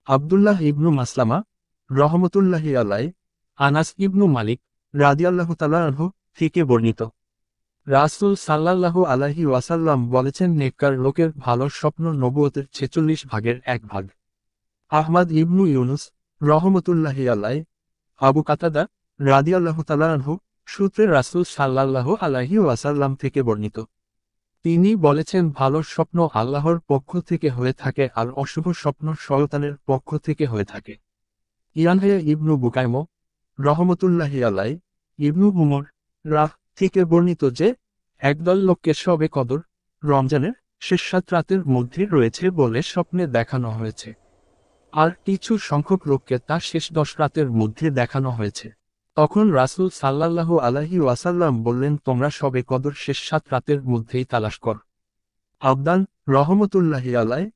আব্দুল্লাহ ইবনু মাসলামা রহমতুল্লাহি আলাইহি, আনাস ইবনু মালিক রাদিয়াল্লাহু তাআলা আনহু থেকে বর্ণিত। রাসূল সাল্লাল্লাহু আলাইহি ওয়াসাল্লাম বলেছেন, নেককার লোকের ভালো স্বপ্ন নবুয়তের ৪৬ ভাগের ১ ভাগ। আহমদ ইবনু ইউনুস রহমতুল্লাহি আলাইহি, আবু কাতাদা রাদিয়াল্লাহু তাআলা আনহু সূত্রে রাসূল সাল্লাল্লাহু আলাইহি ওয়াসাল্লাম থেকে বর্ণিত। তিনি বলেছেন, ভালো স্বপ্ন আল্লাহর পক্ষ থেকে হয়ে থাকে আর অশুভ স্বপ্ন শয়তানের পক্ষ থেকে হয়ে থাকে। ইয়াহইয়া ইবনু বুকাইম রহমতুল্লাহি আলাইহি, ইবনু উমর রাহ থেকে বর্ণিত যে, একদল লোককে শবে কদর রমজানের শেষ ৭ রাতের মধ্যে রয়েছে বলে স্বপ্নে দেখানো হয়েছে, আর কিছু সংখ্যক লোককে তা শেষ ১০ রাতের মধ্যে দেখানো হয়েছে। তখন রাসূল সাল্লাল্লাহু আলাইহি ওয়াসাল্লাম বললেন, তোমরা শবে কদর শেষ ৭ রাতের মধ্যেই তালাশ কর। আবদান রহমতুল্লাহি আলাইহি,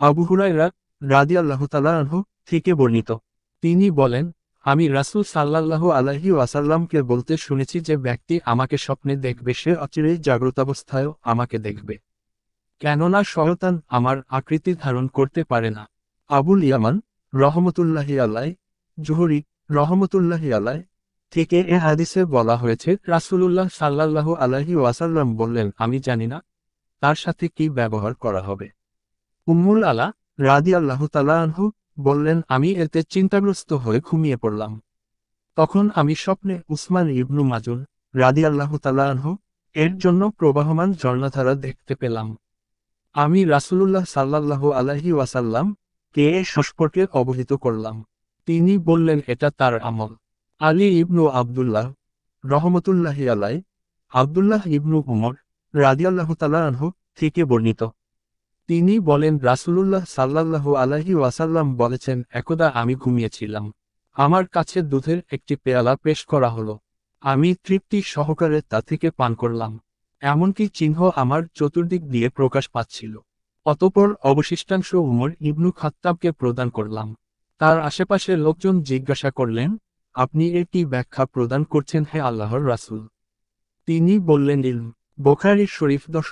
আবু হুরায়রা রাদিয়াল্লাহু তাআলা আনহু থেকে বর্ণিত। তিনি বলেন, আমি রাসূল সাল্লাল্লাহু আলাইহি ওয়াসাল্লামকে বলতে শুনেছি, যে ব্যক্তি আমাকে স্বপ্নে দেখবে সে অচিরেই জাগ্রতাবস্থায়ও আমাকে দেখবে, কেননা শয়তান আমার আকৃতি ধারণ করতে পারে না। আবুল ইয়ামান রহমতুল্লাহি আলাইহি, জুহরি রহমতুল্লাহি আলাইহি থেকে এ হাদিসে বলা হয়েছে, রাসূলুল্লাহ সাল্লাল্লাহু আলাইহি ওয়াসাল্লাম বললেন, আমি জানি না তার সাথে কি ব্যবহার করা হবে। উম্মুল আলা রাদিয়াল্লাহু তাআলা আনহু বললেন, আমি এতে চিন্তাগ্রস্ত হয়ে ঘুমিয়ে পড়লাম। তখন আমি স্বপ্নে উসমান ইবনু মাজুন রাদিয়াল্লাহু তাআলা আনহু এর জন্য প্রবাহমান ঝর্ণাধারা দেখতে পেলাম। আমি রাসূলুল্লাহ সাল্লাল্লাহু আলাইহি ওয়াসাল্লাম কে এ সম্পর্কে অবহিত করলাম। তিনি বললেন, এটা তার আমল। আলী ইবনু আব্দুল্লাহ রহমতুল্লাহি আলাইহি, আব্দুল্লাহ ইবনু উমর রাদিয়াল্লাহু তাআলা আনহু থেকে বর্ণিত। তিনি বলেন, রাসূলুল্লাহ সাল্লাল্লাহু আলাইহি ওয়াসাল্লাম বলেছেন, একদা আমি ঘুমিয়েছিলাম। আমার কাছে দুধের একটি পেয়ালা পেশ করা হলো। আমি তৃপ্তি সহকারে তা থেকে পান করলাম, এমনকি চিহ্ন আমার চতুর্দিক দিয়ে প্রকাশ পাচ্ছিল। অতঃপর অবশিষ্টাংশ উমর ইবনু খাত্তাবকে প্রদান করলাম। তার আশেপাশের লোকজন জিজ্ঞাসা করলেন, আপনি এর কি ব্যাখ্যা প্রদান করছেন হে আল্লাহর রাসূল? তিনি বললেন, ইলম। বুখারী শরীফ ১০